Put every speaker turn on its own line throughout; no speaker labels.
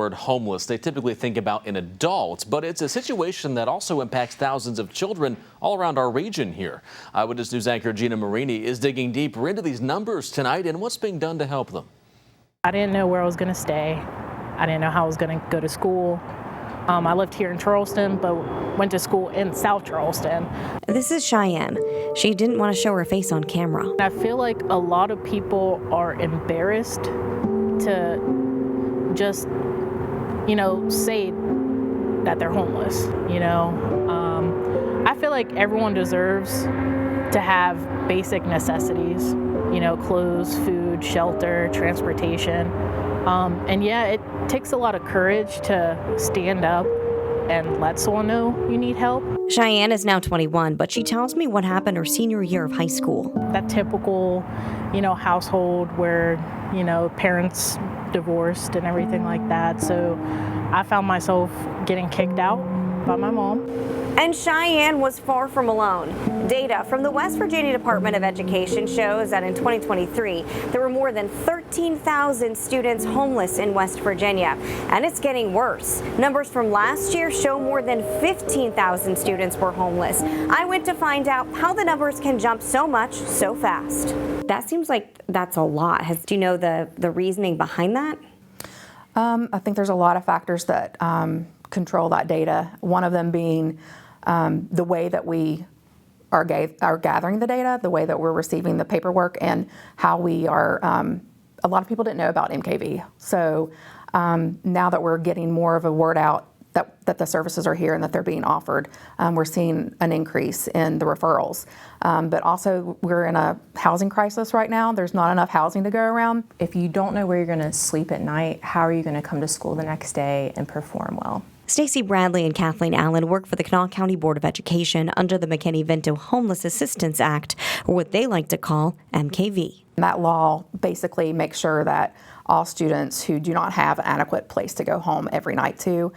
Word homeless they typically think about in adults, but it's a situation that also impacts thousands of children all around our region here. Eyewitness News anchor Gina Marini is digging deeper into these numbers tonight and what's being done to help them.
I didn't know where I was going to stay. I didn't know how I was going to go to school. I lived here in Charleston, but went to school in South Charleston.
This is Cheyenne. She didn't want to show her face on camera.
I feel like a lot of people are embarrassed to just, say that they're homeless, I feel like everyone deserves to have basic necessities, clothes, food, shelter, transportation. And yeah, it takes a lot of courage to stand up and let someone know you need help.
Cheyenne is now 21, but she tells me what happened her senior year of high school.
That typical, household where, parents divorced and everything like that. So I found myself getting kicked out by my mom.
And Cheyenne was far from alone. Data from the West Virginia Department of Education shows that in 2023, there were more than 13,000 students homeless in West Virginia, and it's getting worse. Numbers from last year show more than 15,000 students were homeless. I went to find out how the numbers can jump so much so fast. That seems like that's a lot. Do you know the reasoning behind that?
I think there's a lot of factors that control that data. One of them being the way that we are gathering the data, the way that we're receiving the paperwork, and how we are. A lot of people didn't know about MKV. So now that we're getting more of a word out that the services are here and that they're being offered, we're seeing an increase in the referrals. But also we're in a housing crisis right now. There's not enough housing to go around.
If you don't know where you're going to sleep at night, how are you going to come to school the next day and perform well?
Stacey Bradley and Kathleen Allen work for the Kanawha County Board of Education under the McKinney-Vento Homeless Assistance Act, or what they like to call MKV.
That law basically makes sure that all students who do not have an adequate place to go home every night to,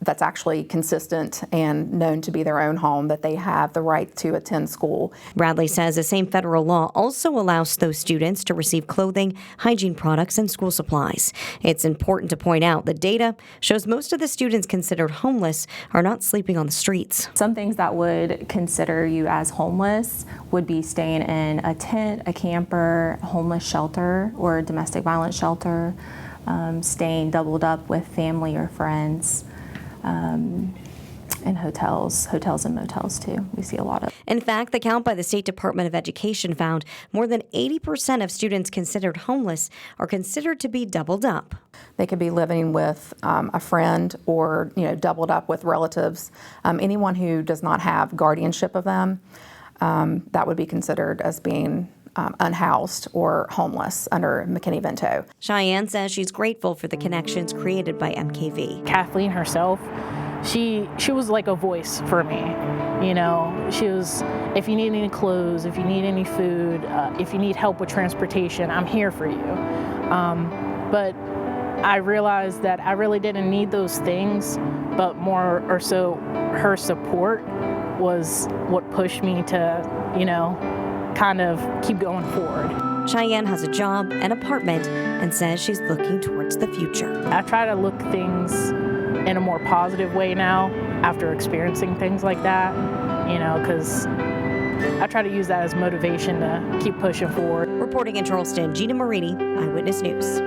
that's actually consistent and known to be their own home, that they have the right to attend school.
Bradley says the same federal law also allows those students to receive clothing, hygiene products, and school supplies. It's important to point out that data shows most of the students considered homeless are not sleeping on the streets.
Some things that would consider you as homeless would be staying in a tent, a camper, a homeless shelter, or a domestic violence shelter, staying doubled up with family or friends, and hotels and motels too. We see a lot of.
In fact, the count by the State Department of Education found more than 80% of students considered homeless are considered to be doubled up.
They could be living with a friend or doubled up with relatives. Anyone who does not have guardianship of them, that would be considered as being unhoused or homeless under McKinney-Vento.
Cheyenne says she's grateful for the connections created by MKV.
Kathleen herself, she was like a voice for me. She was, if you need any clothes, if you need any food, if you need help with transportation, I'm here for you. But I realized that I really didn't need those things, but more or so her support was what pushed me to, kind of keep going forward.
Cheyenne has a job, an apartment, and says she's looking towards the future.
I try to look things in a more positive way now after experiencing things like that, because I try to use that as motivation to keep pushing forward.
Reporting in Charleston, Gina Marini, Eyewitness News.